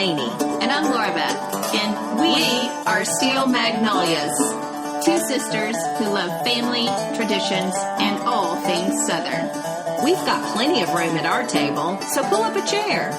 Lainey. And I'm Laura Beth. And we are Steel Magnolias, two sisters who love family, traditions, and all things Southern. We've got plenty of room at our table, so pull up a chair.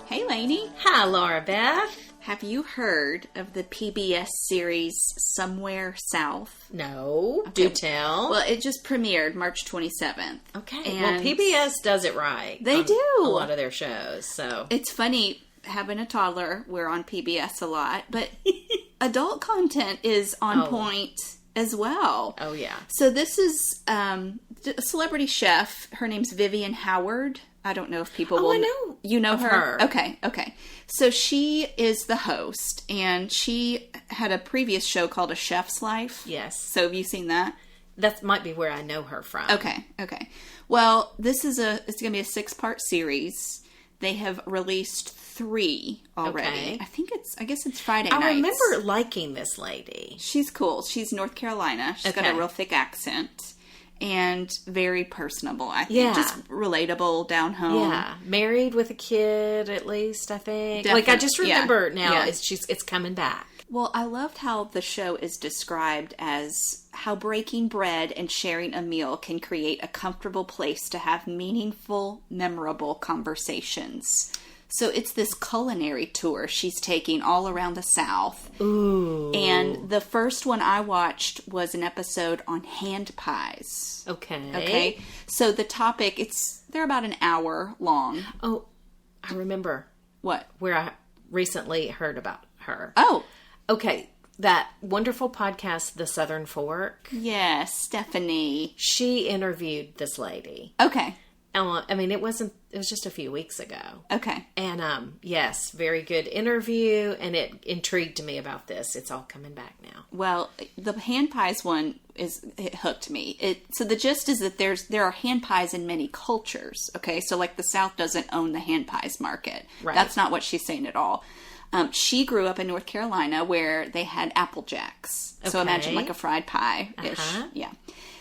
Hey, Lainey. Hi, Laura Beth. Have you heard of the PBS series Somewhere South? No, do tell. Well, it just premiered March 27th. Okay, And well, PBS does it right. They do. A lot of their shows, so. It's funny, having a toddler, we're on PBS a lot, but adult content is on point as well. Oh, yeah. So this is a celebrity chef. Her name's Vivian Howard. I don't know if people will... I know. You know her? Okay. So she is the host, and she had a previous show called A Chef's Life. Yes. So have you seen that? That might be where I know her from. Okay. Well, it's going to be a 6-part series. They have released 3 already. Okay. I guess it's Friday nights. I remember liking this lady. She's cool. She's North Carolina. She's got a real thick accent. And very personable, I think. Yeah. Just relatable, down home. Yeah. Married with a kid, at least, I think. Definitely. I just remember now Yeah. it's coming back. Well, I loved how the show is described as how breaking bread and sharing a meal can create a comfortable place to have meaningful, memorable conversations. So it's this culinary tour she's taking all around the South. Ooh. And the first one I watched was an episode on hand pies. Okay. So the topic, they're about an hour long. Oh, I remember. What? Where I recently heard about her. Oh. Okay. That wonderful podcast, The Southern Fork. Yes, Stephanie. She interviewed this lady. Okay. I mean, it was just a few weeks ago. Okay. And, yes, very good interview, and it intrigued me about this. It's all coming back now. Well, the hand pies one, it hooked me. So the gist is that there are hand pies in many cultures, okay? So, like, the South doesn't own the hand pies market. Right. That's not what she's saying at all. She grew up in North Carolina where they had Apple Jacks. So imagine like a fried pie-ish. Uh-huh. Yeah.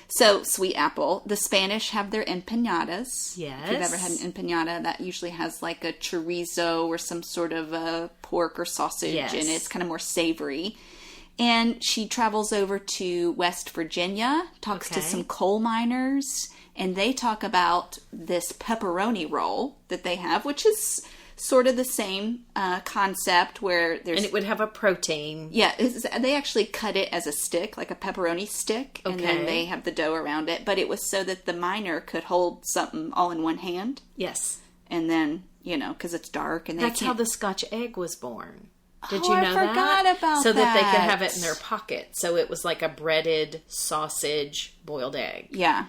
So, sweet apple. The Spanish have their empanadas. Yes. If you've ever had an empanada, that usually has like a chorizo or some sort of a pork or sausage in it. It's kind of more savory. And she travels over to West Virginia, talks to some coal miners, and they talk about this pepperoni roll that they have, which is sort of the same concept where there's... And it would have a protein. Yeah, they actually cut it as a stick, like a pepperoni stick, and then they have the dough around it. But it was so that the miner could hold something all in one hand. Yes. And then, because it's dark and That's how the Scotch egg was born. Did Oh, you know I forgot about so that they could that. have it in their pocket. So it was like a breaded sausage boiled egg. Yeah.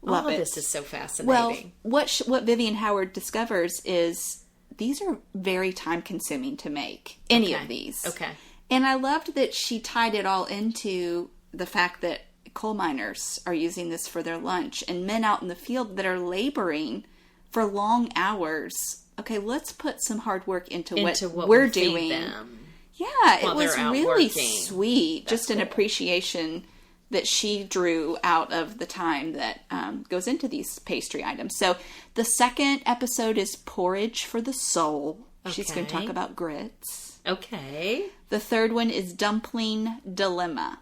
Love All of it. this is so fascinating. Well, what Vivian Howard discovers is these are very time consuming to make, any of these. Okay. And I loved that she tied it all into the fact that coal miners are using this for their lunch and men out in the field that are laboring for long hours. Okay, let's put some hard work into what we're doing. Them yeah, it was out really working. sweet. That's just an appreciation that she drew out of the time that goes into these pastry items. So the second episode is Porridge for the Soul. She's going to talk about grits. Okay. The third one is Dumpling Dilemma.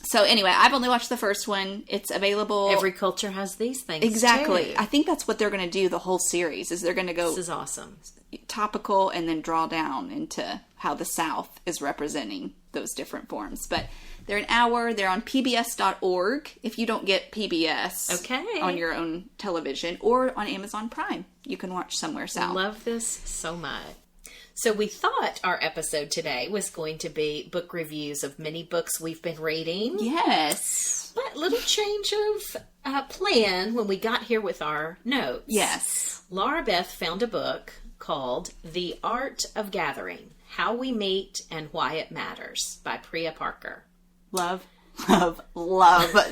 So anyway, I've only watched the first one. It's available. Every culture has these things. Exactly. Too. I think that's what they're going to do the whole series, is they're going to go This is awesome. topical and then draw down into how the South is representing those different forms. But they're an hour. They're on pbs.org if you don't get PBS on your own television, or on Amazon Prime. You can watch Somewhere South. Love this so much. So we thought our episode today was going to be book reviews of many books we've been reading. Yes. But little change of plan when we got here with our notes. Yes. Laura Beth found a book called The Art of Gathering, How We Meet and Why It Matters by Priya Parker. Love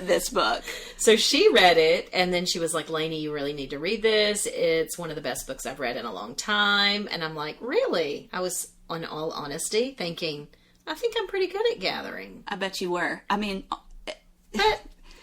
this book. So she read it, and then she was like, Lainey, you really need to read this. It's one of the best books I've read in a long time. And I'm like, really? I was, in all honesty, thinking, I think I'm pretty good at gathering. I bet you were. I mean,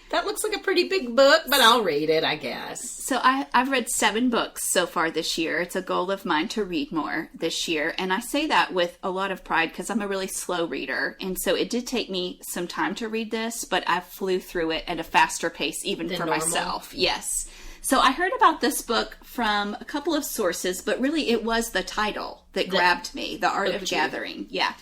That looks like a pretty big book, but I'll read it, I guess. So I've read 7 books so far this year. It's a goal of mine to read more this year. And I say that with a lot of pride because I'm a really slow reader. And so it did take me some time to read this, but I flew through it at a faster pace even for myself. Yes. So I heard about this book from a couple of sources, but really it was the title that grabbed me, The Art of Gathering. Yeah.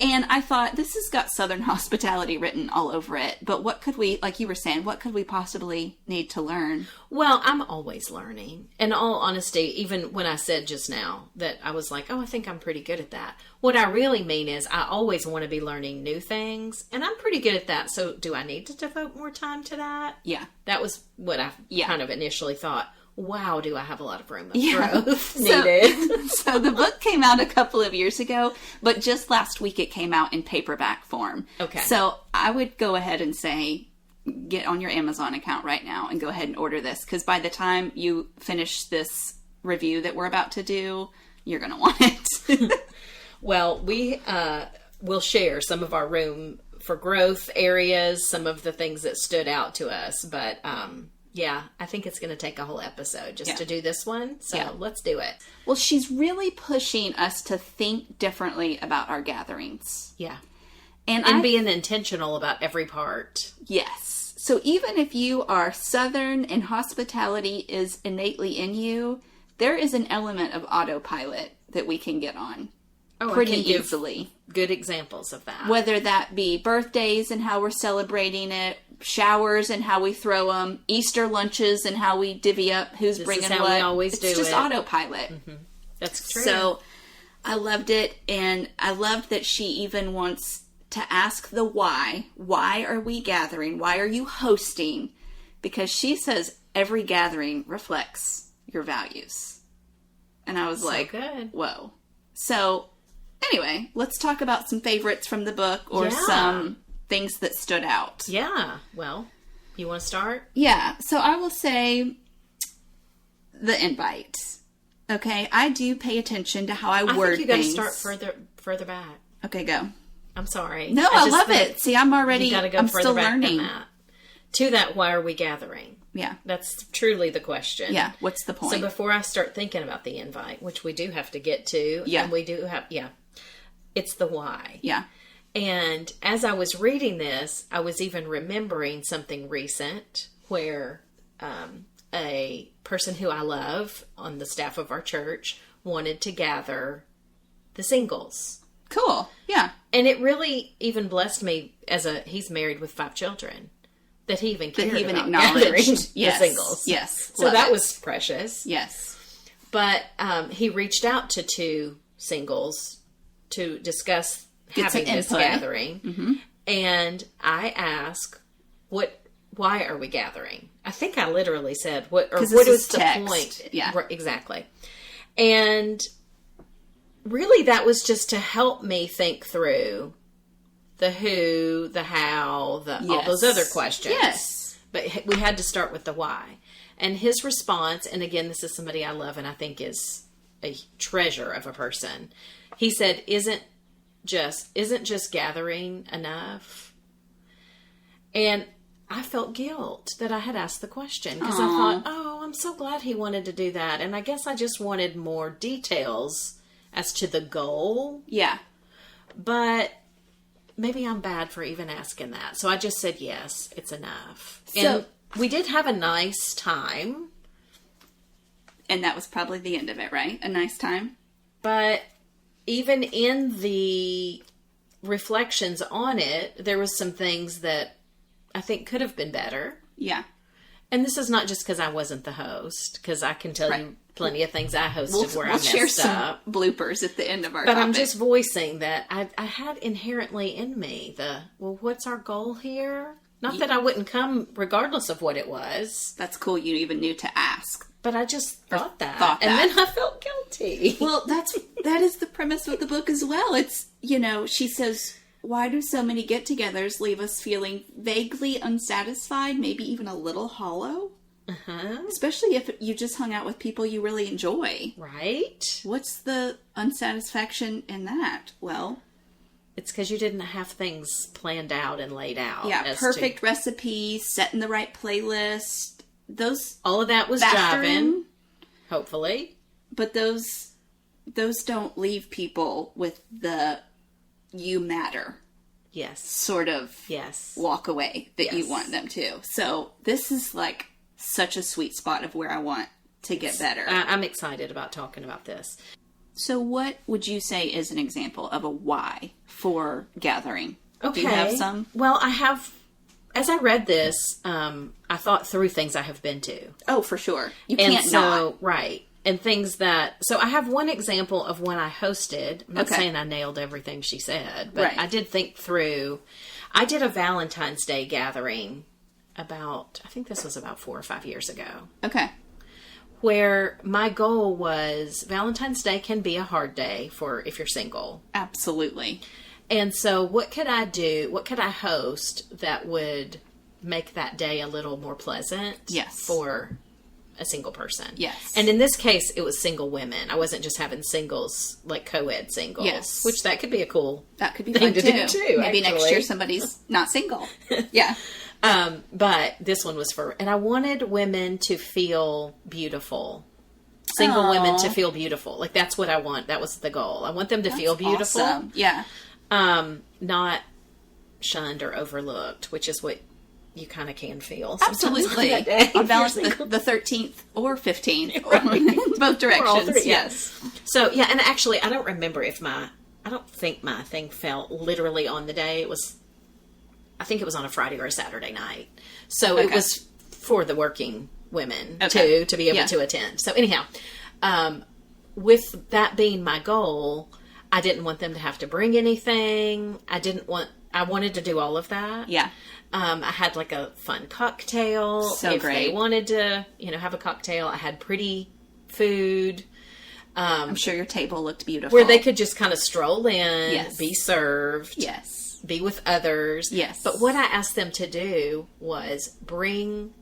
And I thought, this has got Southern hospitality written all over it. But what could we, like you were saying, what could we possibly need to learn? Well, I'm always learning. In all honesty, even when I said just now that I was like, oh, I think I'm pretty good at that. What I really mean is I always want to be learning new things. And I'm pretty good at that. So do I need to devote more time to that? Yeah. That was what I kind of initially thought. Wow, do I have a lot of room of growth needed. So the book came out a couple of years ago, but just last week it came out in paperback form. Okay. So I would go ahead and say, get on your Amazon account right now and go ahead and order this, because by the time you finish this review that we're about to do, you're going to want it. Well, we will share some of our room for growth areas, some of the things that stood out to us, but yeah, I think it's going to take a whole episode just to do this one. So let's do it. Well, she's really pushing us to think differently about our gatherings. Yeah. And being intentional about every part. Yes. So even if you are Southern and hospitality is innately in you, there is an element of autopilot that we can get on pretty easily. Good examples of that. Whether that be birthdays and how we're celebrating it, showers and how we throw them, Easter lunches and how we divvy up who's bringing what. We always do it. It's just autopilot. Mm-hmm. That's true. So I loved it, and I loved that she even wants to ask the why. Why are we gathering? Why are you hosting? Because she says every gathering reflects your values. And I was good. Whoa. So anyway, let's talk about some favorites from the book or some things that stood out. Yeah. Well, you want to start? Yeah. So I will say the invite. Okay. I do pay attention to how I word think you things. got to start further back. Okay, go. I'm sorry. No, I love it. See, I'm already, you gotta go I'm still learning. That. To that, why are we gathering? Yeah. That's truly the question. Yeah. What's the point? So before I start thinking about the invite, which we do have to get to. Yeah. And we do have, it's the why. Yeah. And as I was reading this, I was even remembering something recent where a person who I love on the staff of our church wanted to gather the singles. Cool. Yeah. And it really even blessed me he's married with 5 children, that he even cared about acknowledged the singles. Yes. So that was precious. Yes. But he reached out to 2 singles to discuss having this gathering. Mm-hmm. And I asked, why are we gathering? I think I literally said, what is the point? Yeah. Exactly. And really that was just to help me think through the who, the how, all those other questions. Yes. But we had to start with the why. And his response, and again, this is somebody I love and I think is a treasure of a person. He said, isn't just gathering enough? And I felt guilt that I had asked the question because I thought, I'm so glad he wanted to do that. And I guess I just wanted more details as to the goal. Yeah. But maybe I'm bad for even asking that. So I just said, yes, it's enough. And we did have a nice time. And that was probably the end of it, right? A nice time. But even in the reflections on it, there was some things that I think could have been better. Yeah. And this is not just because I wasn't the host, because I can tell you plenty of things I hosted where I messed share up. Some bloopers at the end of our But topic. I'm just voicing that I had inherently in me what's our goal here? Not that I wouldn't come regardless of what it was. That's cool you even knew to ask. But I just thought that. And then I felt guilty. Well, that is the premise of the book as well. It's, she says, why do so many get-togethers leave us feeling vaguely unsatisfied, maybe even a little hollow? Uh-huh. Especially if you just hung out with people you really enjoy. Right. What's the unsatisfaction in that? Well, it's because you didn't have things planned out and laid out. Yeah, perfect recipes, set in the right playlist. All of that was jiving, hopefully. But those don't leave people with the you matter. Yes. Sort of walk away that you want them to. So this is like such a sweet spot of where I want to get better. I'm excited about talking about this. So what would you say is an example of a why for gathering? Okay. Do you have some? Well, I have, as I read this, I thought through things I have been to. Oh, for sure. You can't not. Right. And things that, so I have one example of when I hosted. I'm not saying I nailed everything she said, but I did think through. I did a Valentine's Day gathering I think this was about 4 or 5 years ago. Okay. Where my goal was Valentine's Day can be a hard day for if you're single. Absolutely. And so what could I do? What could I host that would make that day a little more pleasant for a single person? Yes. And in this case, it was single women. I wasn't just having singles, like co-ed singles. Yes. Which that could be a cool That could be thing fun to do too. Maybe next year somebody's not single. Yeah. But this one was and I wanted women to feel beautiful. Single women to feel beautiful. Like that's what I want. That was the goal. I want them to feel beautiful. Awesome. Yeah. Not shunned or overlooked, which is what you kind of can feel. Absolutely. On the 13th or 15th. Or both directions. Yes. So, and actually, I don't remember I don't think my thing fell literally on the day. I think it was on a Friday or a Saturday night. So it was for the working women too, to be able to attend. So anyhow, with that being my goal, I didn't want them to have to bring anything. I wanted to do all of that. Yeah. I had like a fun cocktail. So if great. they wanted to, have a cocktail, I had pretty food. I'm sure your table looked beautiful. Where they could just kind of stroll in, be served. Yes. Be with others. Yes. But what I asked them to do was bring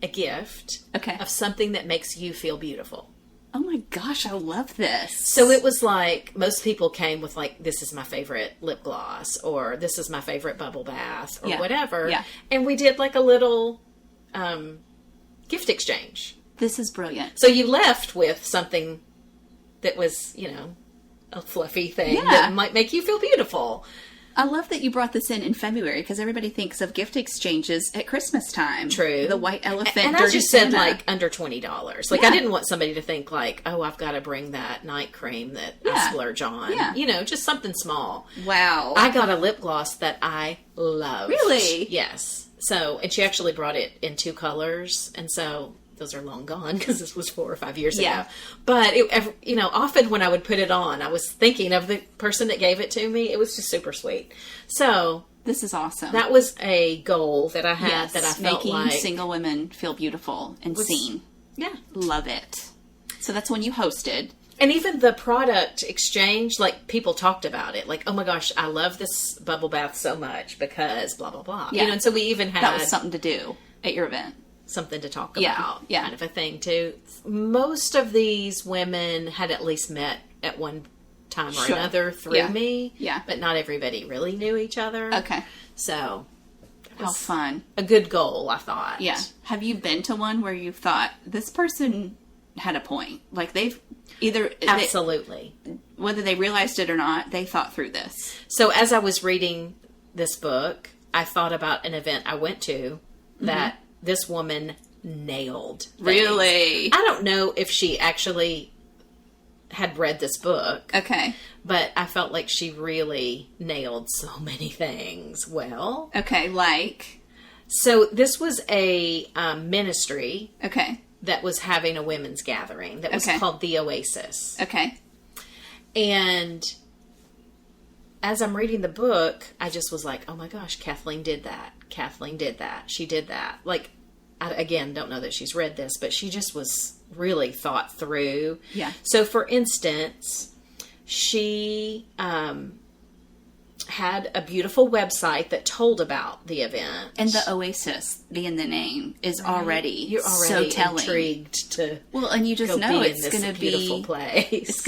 a gift of something that makes you feel beautiful. Oh my gosh, I love this. So it was like, most people came with like, this is my favorite lip gloss, or this is my favorite bubble bath, or whatever. Yeah. And we did like a little gift exchange. This is brilliant. So you left with something that was, a fluffy thing that might make you feel beautiful. I love that you brought this in February, because everybody thinks of gift exchanges at Christmas time. True. The white elephant. And I just said like under $20. Like I didn't want somebody to think like, oh, I've got to bring that night cream that I splurge on. Yeah. Just something small. Wow. I got a lip gloss that I loved. Really? Yes. So, and she actually brought it in 2 colors. And so those are long gone because this was 4 or 5 years ago. But, often when I would put it on, I was thinking of the person that gave it to me. It was just super sweet. So this is awesome. That was a goal that I had that I felt making single women feel beautiful and seen. Yeah. Love it. So that's when you hosted. And even the product exchange, like people talked about it. Like, oh my gosh, I love this bubble bath so much because blah, blah, blah. Yeah. And so we even had... That was something to do at your event. Something to talk about, kind of a thing too. Most of these women had at least met at one time or another through me, but not everybody really knew each other. Okay, so how fun! A good goal, I thought. Yeah. Have you been to one where you thought this person had a point? Like they've either absolutely, whether they realized it or not, they thought through this. So as I was reading this book, I thought about an event I went to that. This woman nailed things. Really? I don't know if she actually had read this book. Okay. But I felt like she really nailed so many things well. Okay, like? So this was a ministry. Okay. That was having a women's gathering that was called the Oasis. Okay. And as I'm reading the book, I just was like, oh my gosh, Kathleen did that. Kathleen did that. She did that. Like, I, again, don't know that she's read this, but she just was really thought through. Yeah. So, for instance, she had a beautiful website that told about the event. And the Oasis being the name is already You're already so telling. Intrigued to and you just know it's going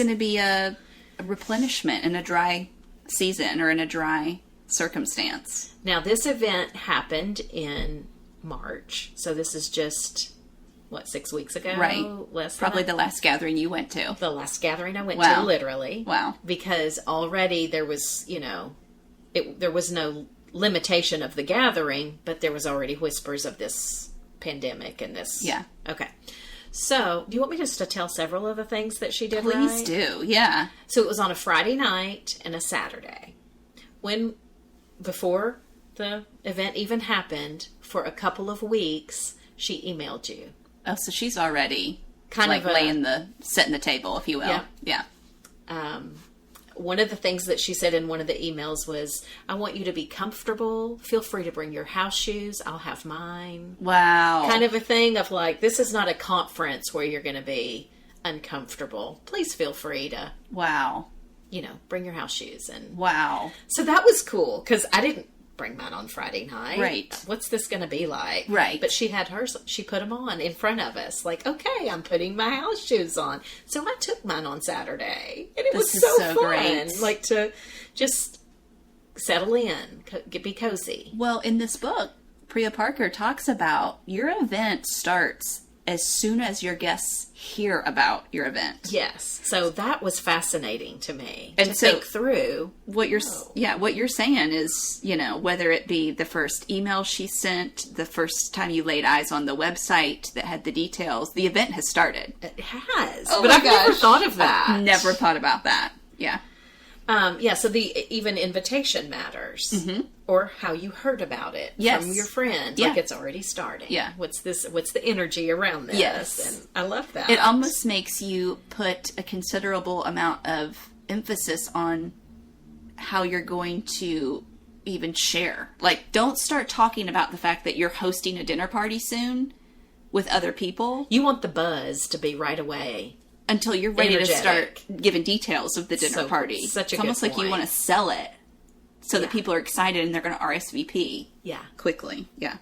to be a replenishment and a dry season or in a dry circumstance. Now, this event happened in March, so this is just, 6 weeks ago? Right. Probably the last gathering you went to. The last gathering I went to, literally. Wow. Because already there was, there was no limitation of the gathering, but there was already whispers of this pandemic and this. Yeah. Okay. So, do you want me just to tell several of the things that she did Please right? do, yeah. So, it was on a Friday night and a Saturday. Before the event even happened, for a couple of weeks, she emailed you. Oh, so she's already kind of setting the table, if you will. Yeah. One of the things that she said in one of the emails was, I want you to be comfortable. Feel free to bring your house shoes. I'll have mine. Wow. Kind of a thing of this is not a conference where you're going to be uncomfortable. Please feel free to, wow, bring your house shoes. And wow. So that was cool because I didn't bring mine on Friday night. Right. What's this going to be like? Right. But she had hers. She put them on in front of us. Okay, I'm putting my house shoes on. So I took mine on Saturday, and it was so fun. Great. To just settle in, be cozy. Well, in this book, Priya Parker talks about your event starts as soon as your guests hear about your event. Yes. So that was fascinating to me to think through. What you're saying is, whether it be the first email she sent, the first time you laid eyes on the website that had the details, the event has started. It has. Oh, but I've never thought of that. I've never thought about that. Yeah. So the even invitation matters, or how you heard about it from your friend. Yeah. It's already starting. Yeah. What's the energy around this? Yes. And I love that. It almost makes you put a considerable amount of emphasis on how you're going to even share. Don't start talking about the fact that you're hosting a dinner party soon with other people. You want the buzz to be right away. Until you're ready to start giving details of the dinner party. It's almost like you want to sell it so that people are excited and they're going to RSVP. Yeah. Quickly. Yeah.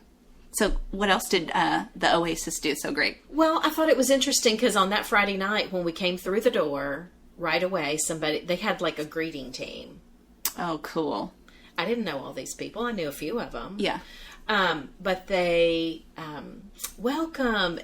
So what else did the Oasis do so great? Well, I thought it was interesting because on that Friday night when we came through the door, right away, they had a greeting team. Oh, cool. I didn't know all these people. I knew a few of them. Yeah. But they welcome.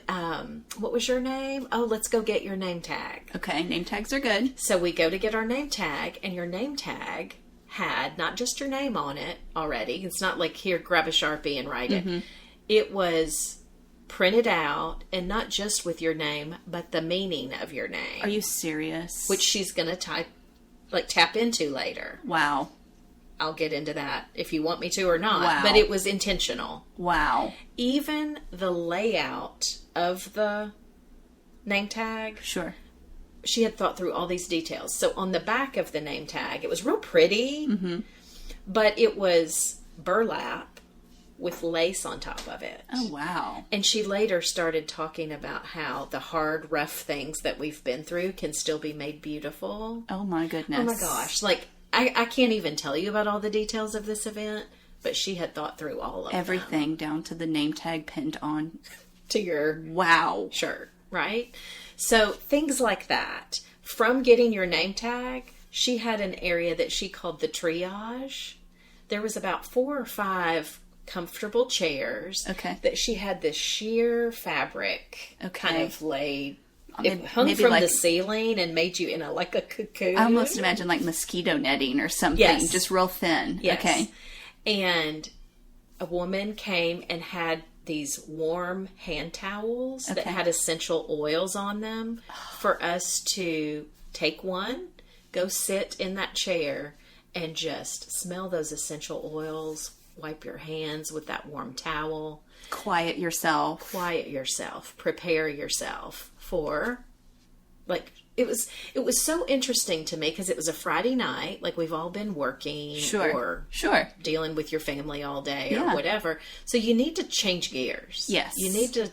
What was your name? Oh, let's go get your name tag. Okay, name tags are good. So we go to get our name tag, and your name tag had not just your name on it already. It's not here, grab a Sharpie and write it. It was printed out, and not just with your name, but the meaning of your name. Are you serious? Which she's going to tap into later. Wow. I'll get into that if you want me to or not. Wow. But it was intentional. Wow. Even the layout of the name tag. Sure. She had thought through all these details. So on the back of the name tag, it was real pretty, but it was burlap with lace on top of it. Oh, wow. And she later started talking about how the hard, rough things that we've been through can still be made beautiful. Oh, my goodness. Oh, my gosh. I can't even tell you about all the details of this event, but she had thought through all of everything them. down to the name tag pinned on to your shirt, right? So things like that. From getting your name tag, she had an area that she called the triage. There was about 4 or 5 comfortable chairs that she had this sheer fabric kind of laid. It hung from the ceiling and made you in a cocoon. I almost imagine mosquito netting or something, just real thin. Yes. Okay. And a woman came and had these warm hand towels that had essential oils on them for us to take one, go sit in that chair, and just smell those essential oils, wipe your hands with that warm towel. Quiet yourself. Prepare yourself for, it was so interesting to me because it was a Friday night, we've all been working or dealing with your family all day or whatever. So you need to change gears. Yes. You need to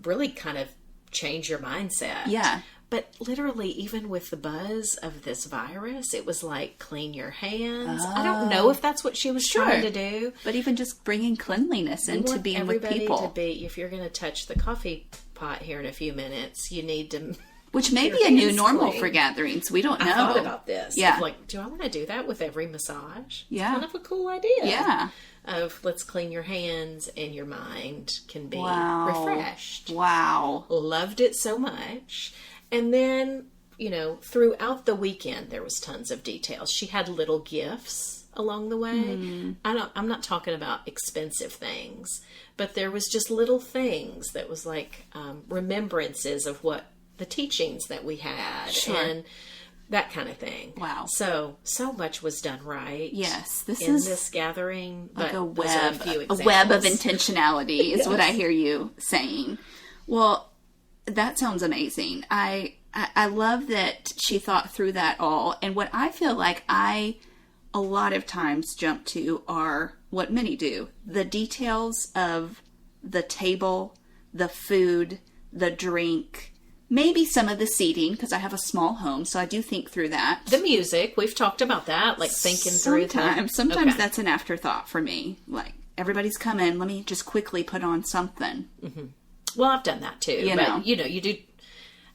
really kind of change your mindset. Yeah. But literally, even with the buzz of this virus, it was clean your hands. I don't know if that's what she was trying to do. But even just bringing cleanliness into being with people. If you're going to touch the coffee pot here in a few minutes, you need to Which may be a new normal for gatherings. We don't know. I thought about this. Yeah. Like, do I want to do that with every massage? Yeah. It's kind of a cool idea. Yeah. Of let's clean your hands and your mind can be Wow. refreshed. Wow. Loved it so much. And then, throughout the weekend, there was tons of details. She had little gifts along the way. I'm not talking about expensive things, but there was just little things that was like remembrances of what the teachings that we had and that kind of thing. Wow. So much was done right. Yes. This gathering. Like but a those are web. A web of intentionality is what I hear you saying. Well, that sounds amazing. I love that she thought through that all. And what I feel like I a lot of times jump to are what many do. The details of the table, the food, the drink, maybe some of the seating, because I have a small home, so I do think through that. The music, we've talked about that, like thinking through that. Sometimes that's an afterthought for me. Like, everybody's coming, let me just quickly put on something. Mm-hmm. Well, I've done that too. You do.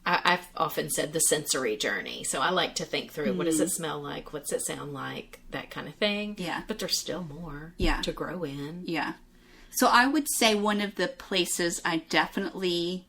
I've often said the sensory journey. So I like to think through what does it smell like? What's it sound like? That kind of thing. Yeah. But there's still more to grow in. Yeah. So I would say one of the places I definitely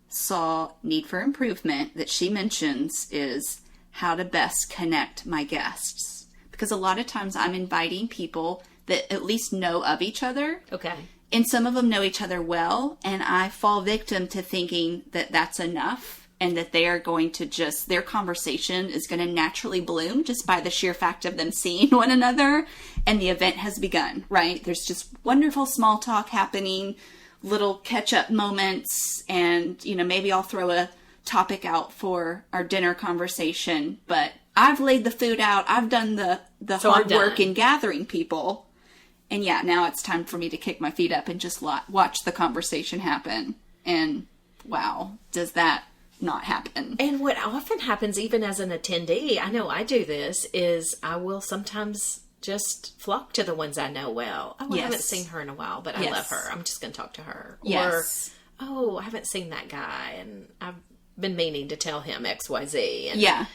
saw need for improvement that she mentions is how to best connect my guests. Because a lot of times I'm inviting people that at least know of each other. Okay. And some of them know each other well, and I fall victim to thinking that that's enough and that they are going to their conversation is going to naturally bloom just by the sheer fact of them seeing one another, and the event has begun, right? There's just wonderful small talk happening, little catch-up moments, and, maybe I'll throw a topic out for our dinner conversation, but I've laid the food out, I've done the hard work in gathering people. And now it's time for me to kick my feet up and just watch the conversation happen. And wow, does that not happen? And what often happens, even as an attendee, I know I do this, is I will sometimes just flock to the ones I know well. Oh, I haven't seen her in a while, but I love her. I'm just going to talk to her. Yes. Or, oh, I haven't seen that guy, and I've been meaning to tell him X, Y, Z. And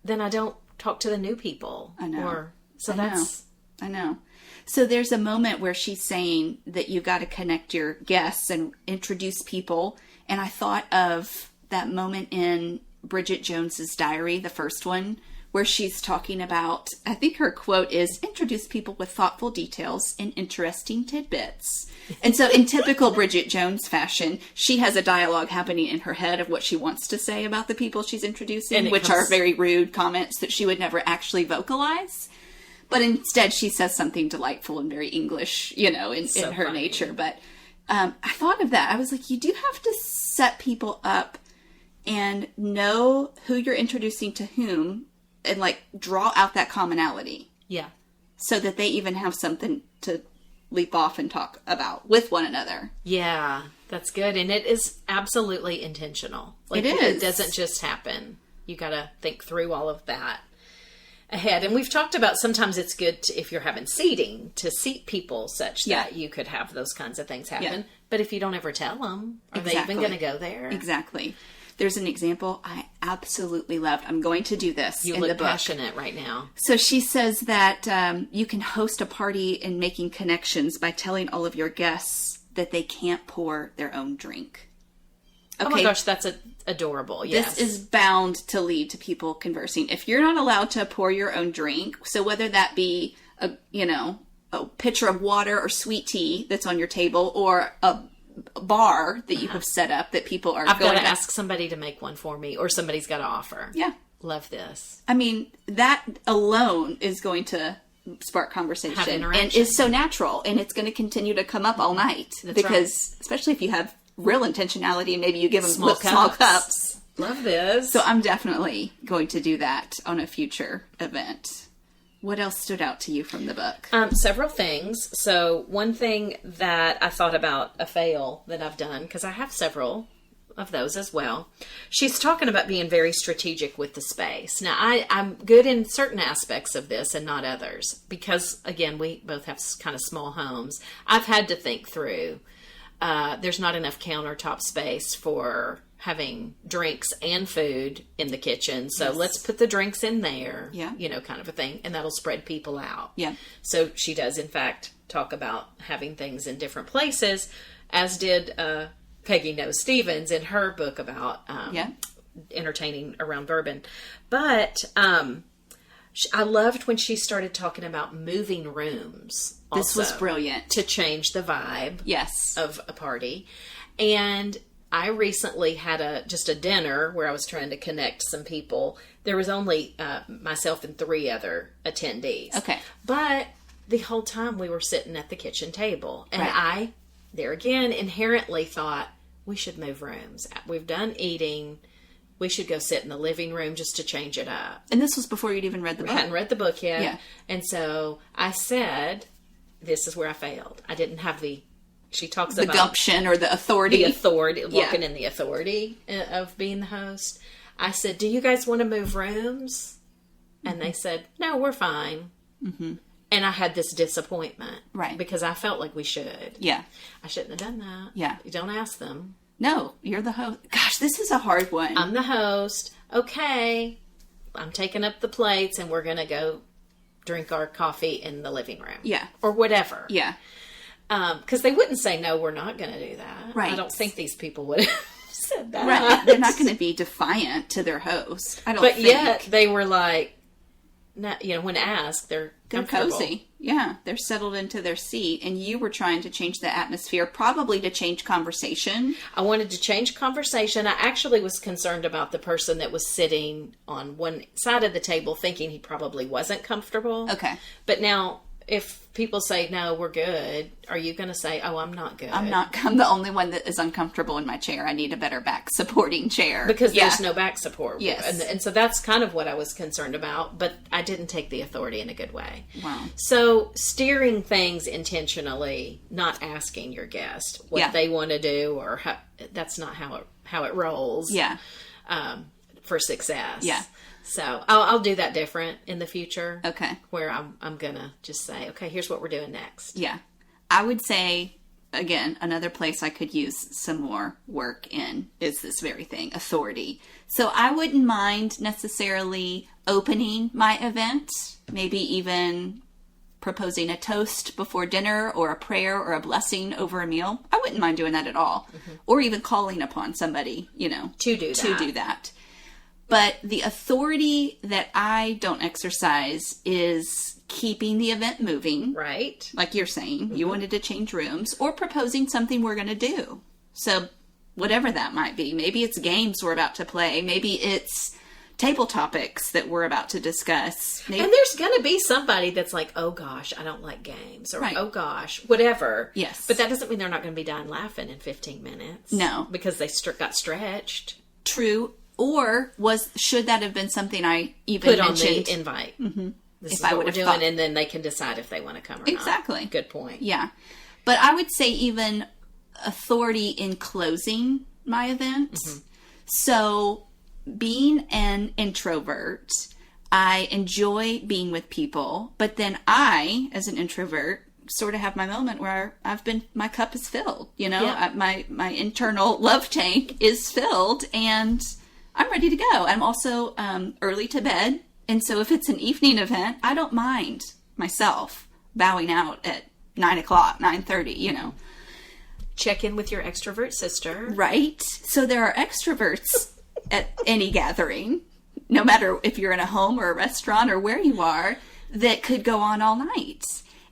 then I don't talk to the new people. I know. I know. So there's a moment where she's saying that you got to connect your guests and introduce people. And I thought of that moment in Bridget Jones's Diary, the first one, where she's talking about, I think her quote is, introduce people with thoughtful details and interesting tidbits. And so in typical Bridget Jones fashion, she has a dialogue happening in her head of what she wants to say about the people she's introducing, which are very rude comments that she would never actually vocalize. But instead, she says something delightful and very English, in her nature. But I thought of that. I was like, you do have to set people up and know who you're introducing to whom and, draw out that commonality. Yeah. So that they even have something to leap off and talk about with one another. Yeah, that's good. And it is absolutely intentional. It is. It doesn't just happen. You got to think through all of that ahead. And we've talked about sometimes it's good if you're having seating to seat people such that you could have those kinds of things happen. Yeah. But if you don't ever tell them, are they even going to go there? Exactly. There's an example I absolutely loved. I'm going to do this in the book. You look passionate right now. So she says that you can host a party in making connections by telling all of your guests that they can't pour their own drink. Okay. Oh my gosh, that's adorable. Yes. This is bound to lead to people conversing. If you're not allowed to pour your own drink, so whether that be a pitcher of water or sweet tea that's on your table, or a bar that you have set up that people are I've got to ask somebody to make one for me, or somebody's got to offer. Yeah. Love this. I mean, that alone is going to spark conversation and is so natural, and it's going to continue to come up all night. That's because especially if you have real intentionality and maybe you give them small cups. Love this. So I'm definitely going to do that on a future event. What else stood out to you from the book? Several things. So one thing that I thought about, a fail that I've done, because I have several of those as well. She's talking about being very strategic with the space. Now, I'm good in certain aspects of this and not others, because, again, we both have kind of small homes. I've had to think through, there's not enough countertop space for having drinks and food in the kitchen. So let's put the drinks in there, you know, kind of a thing. And that'll spread people out. Yeah. So she does, in fact, talk about having things in different places, as did Peggy Knows Stevens in her book about entertaining around bourbon. But I loved when she started talking about moving rooms. This was brilliant. To change the vibe of a party. And I recently had just a dinner where I was trying to connect some people. There was only myself and 3 other attendees. Okay. But the whole time we were sitting at the kitchen table. And I, there again, inherently thought, we should move rooms. We've done eating. We should go sit in the living room just to change it up. And this was before you'd even read the book. I hadn't read the book yet. Yeah. And so I said, this is where I failed. I didn't have she talks the about gumption or the authority. Walking in the authority of being the host. I said, do you guys want to move rooms? And they said, no, we're fine. Mm-hmm. And I had this disappointment. Right. Because I felt like we should. Yeah. I shouldn't have done that. Yeah. You don't ask them. No, you're the host. Gosh, this is a hard one. I'm the host. Okay. I'm taking up the plates and we're going to go drink our coffee in the living room. Yeah. Or whatever. Yeah. Because they wouldn't say, no, we're not going to do that. Right. I don't think these people would have said that. Right. They're not going to be defiant to their host. I don't think. But yet they were like, you know, when asked, they're cozy. Yeah. They're settled into their seat. And you were trying to change the atmosphere, probably to change conversation. I wanted to change conversation. I actually was concerned about the person that was sitting on one side of the table thinking he probably wasn't comfortable. Okay. But now, if people say, no, we're good, are you going to say, oh, I'm not good? I'm the only one that is uncomfortable in my chair. I need a better back supporting chair. Because there's no back support. Yes. And so that's kind of what I was concerned about, but I didn't take the authority in a good way. Wow. So steering things intentionally, not asking your guest what they want to do, or that's not how it rolls. Yeah. For success. Yeah. So I'll do that different in the future. Okay. Where I'm going to just say, okay, here's what we're doing next. Yeah. I would say, again, another place I could use some more work in is this very thing, authority. So I wouldn't mind necessarily opening my event, maybe even proposing a toast before dinner or a prayer or a blessing over a meal. I wouldn't mind doing that at all. Mm-hmm. Or even calling upon somebody, you know, to do that. But the authority that I don't exercise is keeping the event moving. Right. Like you're saying, you wanted to change rooms, or proposing something we're going to do. So whatever that might be. Maybe it's games we're about to play. Maybe it's table topics that we're about to discuss. Maybe... And there's going to be somebody that's like, oh gosh, I don't like games. Or oh gosh, whatever. Yes. But that doesn't mean they're not going to be dying laughing in 15 minutes. No. Because they got stretched. True. Or should that have been something I even mentioned? On the invite. Mm-hmm. This is what we're doing, and then they can decide if they want to come or not. Exactly. Good point. Yeah. But I would say even authority in closing my event. Mm-hmm. So being an introvert, I enjoy being with people, but then I, as an introvert, sort of have my moment where my cup is filled, you know, my internal love tank is filled, and I'm ready to go. I'm also early to bed. And so if it's an evening event, I don't mind myself bowing out at 9 o'clock, 9:30, you know. Check in with your extrovert sister. Right. So there are extroverts at any gathering, no matter if you're in a home or a restaurant or where you are, that could go on all night.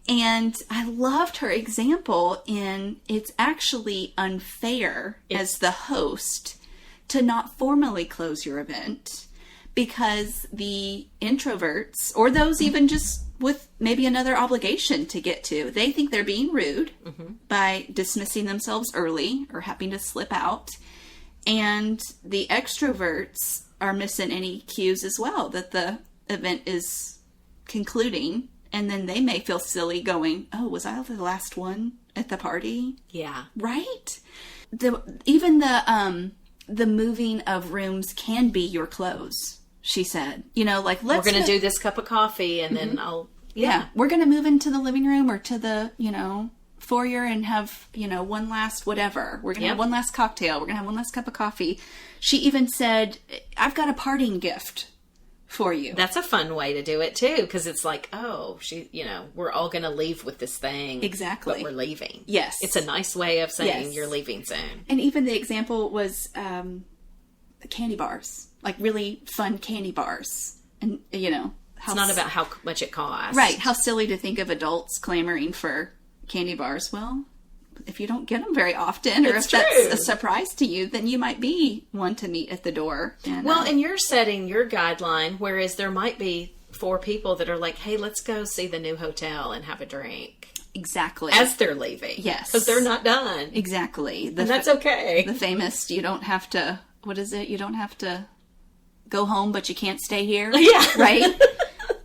And I loved her example in it's actually unfair as the host to not formally close your event, because the introverts, or those even just with maybe another obligation to get to, they think they're being rude by dismissing themselves early or having to slip out. And the extroverts are missing any cues as well that the event is concluding. And then they may feel silly going, oh, was I the last one at the party? Yeah. Right? Even the moving of rooms can be your close, she said. You know, like, we're going to do this cup of coffee and then I'll... Yeah. We're going to move into the living room or to the, you know, foyer and have, one last whatever. We're going to have one last cocktail. We're going to have one last cup of coffee. She even said, I've got a parting gift for you. That's a fun way to do it too, because it's like, oh, we're all going to leave with this thing. Exactly. But we're leaving. Yes. It's a nice way of saying you're leaving soon. And even the example was candy bars, like really fun candy bars. And, it's not about how much it costs. Right. How silly to think of adults clamoring for candy bars. Well, if you don't get them very often, or if that's a surprise to you, then you might be one to meet at the door. And you're setting your guideline, whereas there might be 4 people that are like, hey, let's go see the new hotel and have a drink. Exactly. As they're leaving. Yes. Because they're not done. Exactly. And that's okay. The famous, you don't have to, what is it? You don't have to go home, but you can't stay here. Yeah. Right?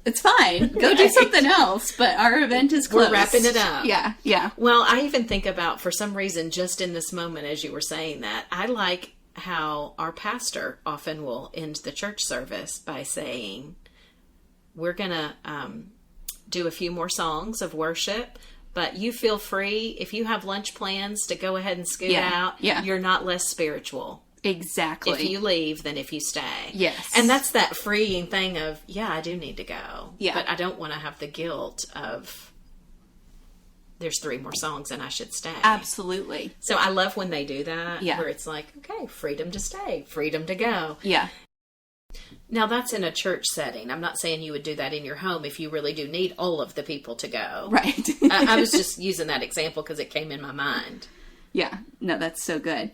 It's fine. Go do something else, but our event is closed. We're wrapping it up. Yeah. Well, I even think about, for some reason, just in this moment as you were saying that, I like how our pastor often will end the church service by saying, we're going to do a few more songs of worship, but you feel free, if you have lunch plans, to go ahead and scoot out. Yeah. You're not less spiritual. Exactly. If you leave than if you stay. Yes. And that's that freeing thing of, I do need to go. Yeah. But I don't want to have the guilt of, there's 3 more songs and I should stay. Absolutely. So I love when they do that. Yeah. Where it's like, okay, freedom to stay, freedom to go. Yeah. Now that's in a church setting. I'm not saying you would do that in your home if you really do need all of the people to go. Right. I was just using that example because it came in my mind. Yeah. No, that's so good.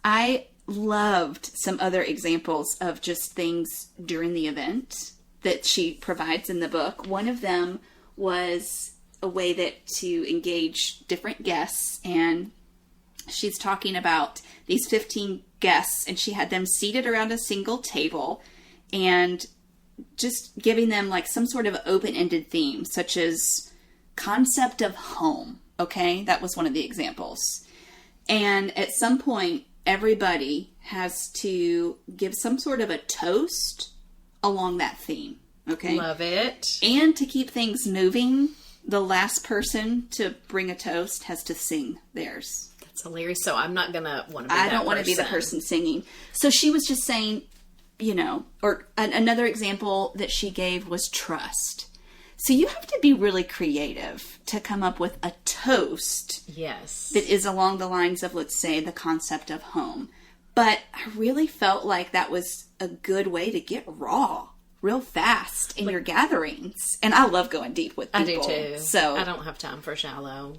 I loved some other examples of just things during the event that she provides in the book. One of them was a way that to engage different guests, and she's talking about these 15 guests, and she had them seated around a single table and just giving them like some sort of open-ended theme, such as concept of home. Okay, that was one of the examples. And at some point, everybody has to give some sort of a toast along that theme. Okay. Love it. And to keep things moving, the last person to bring a toast has to sing theirs. That's hilarious. So I'm not going to want to be I don't want to be the person singing. So she was just saying, or another example that she gave was trust. So you have to be really creative to come up with a toast. Yes. That is along the lines of, let's say, the concept of home. But I really felt like that was a good way to get raw real fast in your gatherings. And I love going deep with people. I do too. So I don't have time for shallow.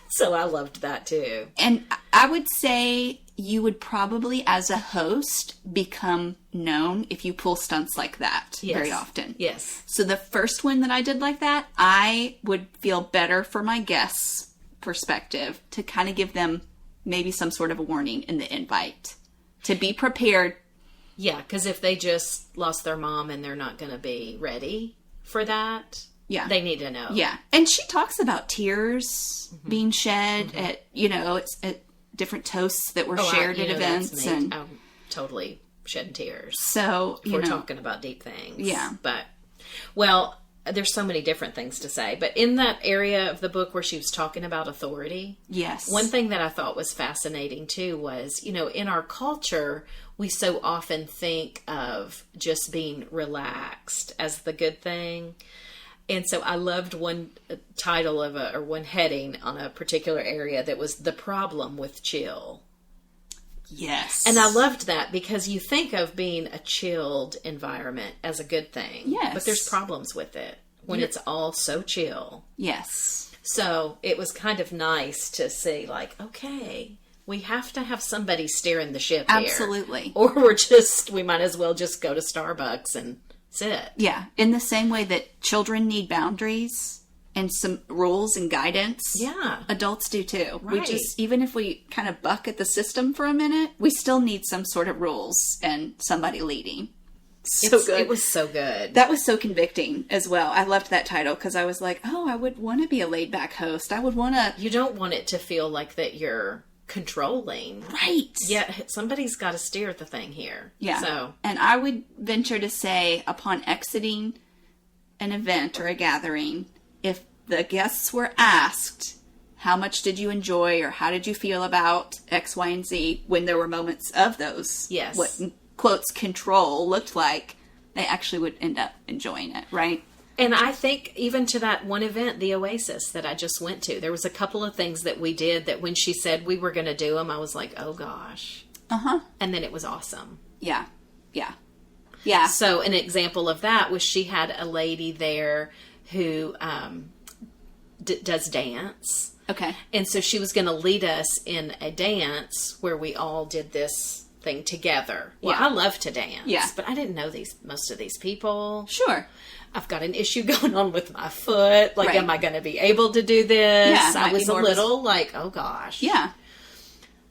So I loved that too. And I would say you would probably, as a host, become known if you pull stunts like that very often. Yes. So the first one that I did like that, I would feel better for my guests' perspective to kind of give them maybe some sort of a warning in the invite. To be prepared. Yeah, because if they just lost their mom and they're not going to be ready for that, they need to know. Yeah. And she talks about tears being shed at, at different toasts that were shared at events. And I'm totally shedding tears. So, we're talking about deep things. Yeah. But, well, there's so many different things to say. But in that area of the book where she was talking about authority. Yes. One thing that I thought was fascinating too was, in our culture, we so often think of just being relaxed as the good thing. And so I loved one title of or one heading on a particular area that was the problem with chill. Yes. And I loved that because you think of being a chilled environment as a good thing. Yes. But there's problems with it when it's all so chill. Yes. So it was kind of nice to see like, okay, we have to have somebody steering the ship here. Absolutely. Or we might as well just go to Starbucks and sit. Yeah. In the same way that children need boundaries and some rules and guidance. Yeah. Adults do too. Right. Even if we kind of buck at the system for a minute, we still need some sort of rules and somebody leading. So good. It was so good. That was so convicting as well. I loved that title because I was like, I would want to be a laid back host. I would want to. You don't want it to feel like that you're controlling. Right. Yeah, somebody's got to steer the thing here. Yeah. So. And I would venture to say, upon exiting an event or a gathering, if the guests were asked, how much did you enjoy or how did you feel about X, Y, and Z when there were moments of those. Yes. What, in quotes, control looked like, they actually would end up enjoying it, right? And I think even to that one event, the Oasis that I just went to, there was a couple of things that we did that when she said we were going to do them, I was like, oh gosh. Uh-huh. And then it was awesome. Yeah. Yeah. Yeah. So an example of that was she had a lady there who does dance. Okay. And so she was going to lead us in a dance where we all did this thing together. Well, Yeah. I love to dance, Yeah. but I didn't know most of these people. Sure. I've got an issue going on with my foot. Like, Right. am I going to be able to do this? Yeah, I might was be a more little like, oh gosh. Yeah.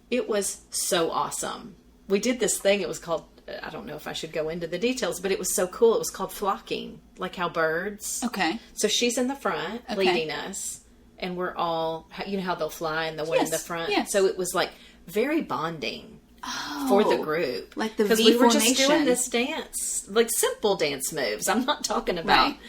It was so awesome. We did this thing. It was called, I don't know if I should go into the details, but it was so cool. It was called flocking, like how birds. Okay. So she's in the front Okay. leading us, and we're all, you know how they'll fly and the one in Yes, the front? yes. So it was like very bonding for the group. Like the Because V we were just formation. doing this dance, like simple dance moves. I'm not talking about Right.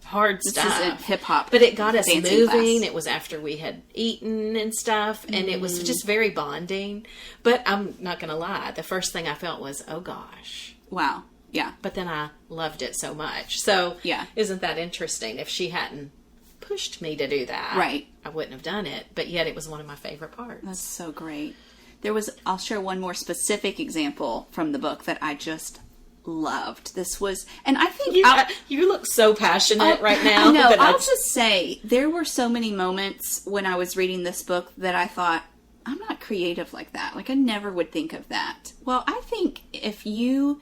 hard This stuff. isn't hip-hop But it got us dancing moving. class. It was after we had eaten and stuff, and it was just very bonding. But I'm not going to lie. The first thing I felt was, oh gosh. Wow. Yeah. But then I loved it so much. So Yeah. isn't that interesting? If she hadn't pushed me to do that, Right. I wouldn't have done it. But yet it was one of my favorite parts. That's so great. I'll share one more specific example from the book that I just loved. This was, and I think You look so passionate right now. I know. that I'll just say there were so many moments when I was reading this book that I thought, I'm not creative like that. Like I never would think of that. Well, I think if you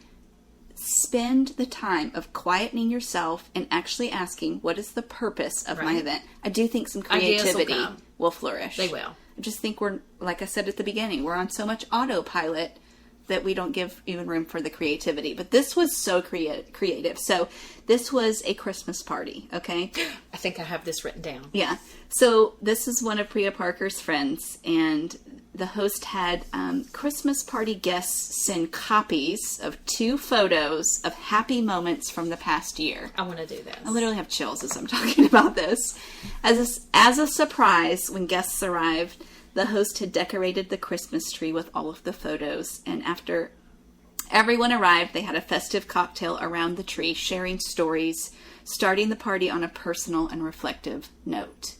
spend the time of quietening yourself and actually asking, what is the purpose of my Right. event? I do think some Ideas will creativity come. will flourish. They will. I just think we're, like I said at the beginning, we're on so much autopilot that we don't give even room for the creativity. But this was so creative. So this was a Christmas party, okay? I think I have this written down. Yeah. So this is one of Priya Parker's friends, and the host had Christmas party guests send copies of 2 photos of happy moments from the past year. I want to do this. I literally have chills as I'm talking about this. As a surprise, when guests arrived, the host had decorated the Christmas tree with all of the photos, and after everyone arrived, they had a festive cocktail around the tree, sharing stories, starting the party on a personal and reflective note.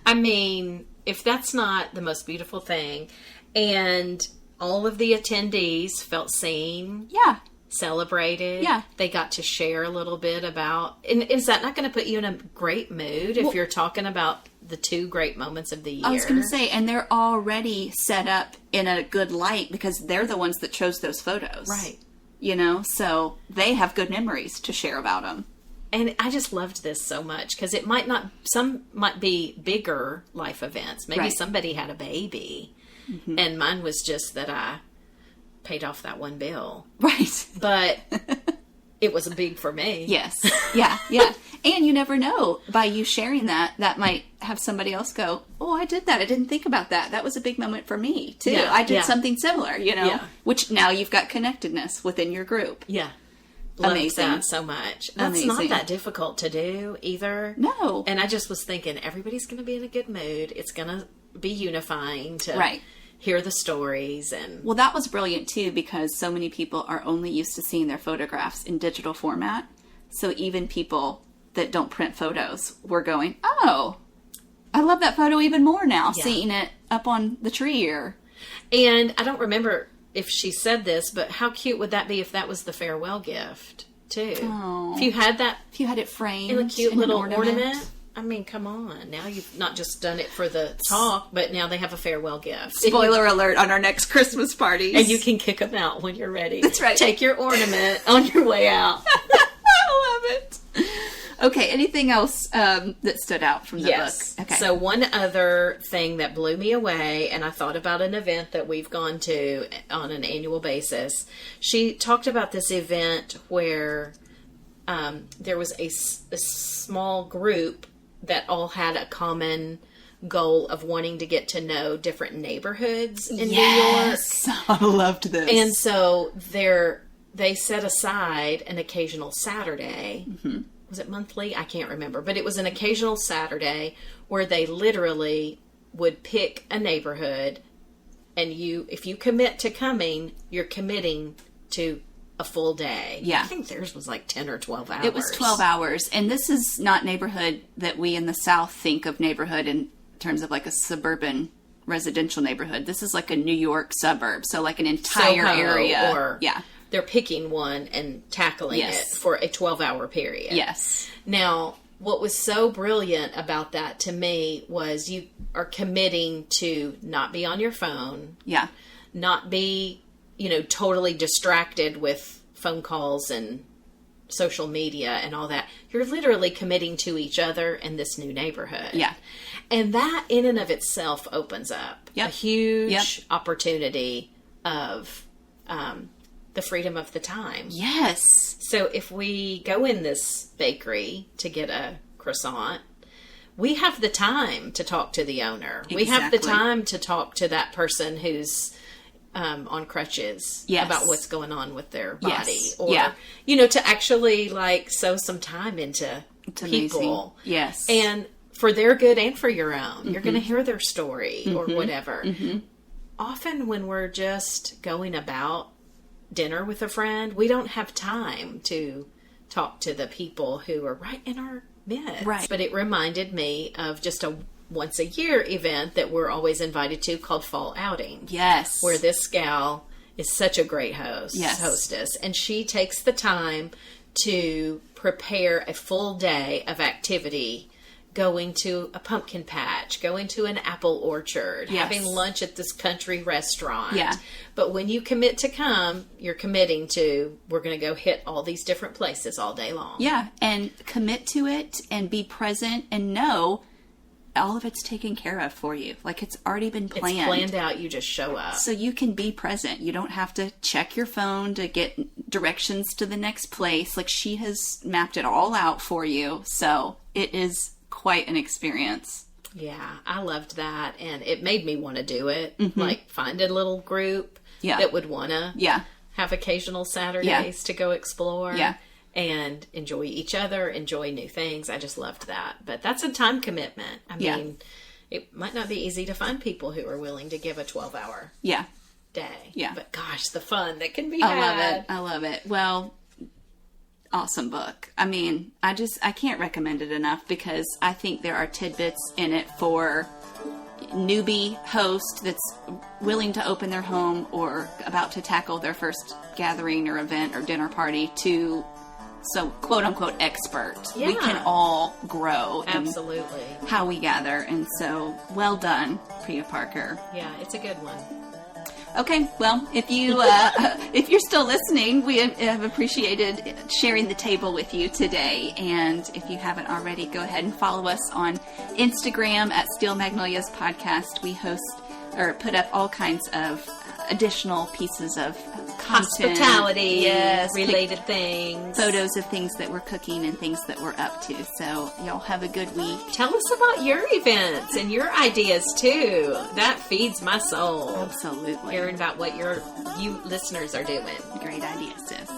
I mean, if that's not the most beautiful thing, and all of the attendees felt seen, Yeah. celebrated, Yeah. they got to share a little bit about, and is that not going to put you in a great mood if you're talking about the 2 great moments of the year? I was going to say, and they're already set up in a good light because they're the ones that chose those photos. Right. You know, so they have good memories to share about them. And I just loved this so much because some might be bigger life events. Maybe Right. somebody had a baby, and mine was just that I paid off that one bill. Right. But it was big for me. Yes. Yeah. Yeah. And you never know, by you sharing that might have somebody else go, oh, I did that. I didn't think about that. That was a big moment for me too. Yeah, I did yeah. something similar, you know, Yeah. which now you've got connectedness within your group. Yeah. Loved Amazing. that so much. That's Amazing. not that difficult to do either. No. And I just was thinking, everybody's going to be in a good mood. It's going to be unifying to Right. hear the stories. And Well, that was brilliant too, because so many people are only used to seeing their photographs in digital format. So even people that don't print photos were going, oh, I love that photo even more now, Yeah. seeing it up on the tree or... And I don't remember if she said this, but how cute would that be if that was the farewell gift too? Oh. If you had that If you had it framed in a cute in an little ornament. I mean, come on. Now you've not just done it for the talk, but now they have a farewell gift. Spoiler alert on our next Christmas parties. And you can kick them out when you're ready. That's right. Take your ornament on your way out. I love it. Okay, anything else that stood out from the Yes. book? Okay. So one other thing that blew me away, and I thought about an event that we've gone to on an annual basis. She talked about this event where there was a small group that all had a common goal of wanting to get to know different neighborhoods in New York. I loved this. And so they set aside an occasional Saturday. Mm-hmm. Was it monthly? I can't remember. But it was an occasional Saturday where they literally would pick a neighborhood, and if you commit to coming, you're committing to a full day. Yeah. I think theirs was like 10 or 12 hours. It was 12 hours. And this is not neighborhood that we in the South think of neighborhood in terms of like a suburban residential neighborhood. This is like a New York suburb. So like an entire Soho, area. Or yeah. They're picking one and tackling it for a 12-hour period. Yes. Now, what was so brilliant about that to me was you are committing to not be on your phone. Yeah. Not be, totally distracted with phone calls and social media and all that. You're literally committing to each other in this new neighborhood. Yeah. And that in and of itself opens up a huge opportunity of the freedom of the time. Yes. So if we go in this bakery to get a croissant, we have the time to talk to the owner. Exactly. We have the time to talk to that person who's on crutches about what's going on with their body. Yes. Or, to actually sow some time into people. Amazing. Yes. And for their good and for your own. You're going to hear their story or whatever. Mm-hmm. Often when we're just going about dinner with a friend, we don't have time to talk to the people who are right in our midst. Right. But it reminded me of just a once a year event that we're always invited to called Fall Outing. Yes. Where this gal is such a great hostess. And she takes the time to prepare a full day of activity, going to a pumpkin patch, going to an apple orchard, having lunch at this country restaurant. Yeah. But when you commit to come, you're committing to, we're going to go hit all these different places all day long. Yeah. And commit to it and be present and know all of it's taken care of for you. Like it's already been planned. It's planned out. You just show up. So you can be present. You don't have to check your phone to get directions to the next place. Like she has mapped it all out for you. So it is quite an experience. Yeah, I loved that. And it made me want to do it. Mm-hmm. Like find a little group that would want to have occasional Saturdays to go explore. Yeah. And enjoy each other, enjoy new things. I just loved that. But that's a time commitment. I mean, it might not be easy to find people who are willing to give a 12-hour day. Yeah. But gosh, the fun that can be had. I love it. Well, awesome book. I mean, I can't recommend it enough because I think there are tidbits in it for newbie host that's willing to open their home or about to tackle their first gathering or event or dinner party to so quote unquote expert. Yeah. We can all grow. Absolutely. In how we gather. And so well done, Priya Parker. Yeah, it's a good one. Okay, well, if you if you're still listening, we have appreciated sharing the table with you today. And if you haven't already, go ahead and follow us on Instagram at Steel Magnolias Podcast. We host or put up all kinds of additional pieces of content, hospitality, related things, photos of things that we're cooking and things that we're up to. So y'all have a good week. Tell us about your events and your ideas too. That feeds my soul. Absolutely. Hearing about what you listeners are doing. Great idea, sis.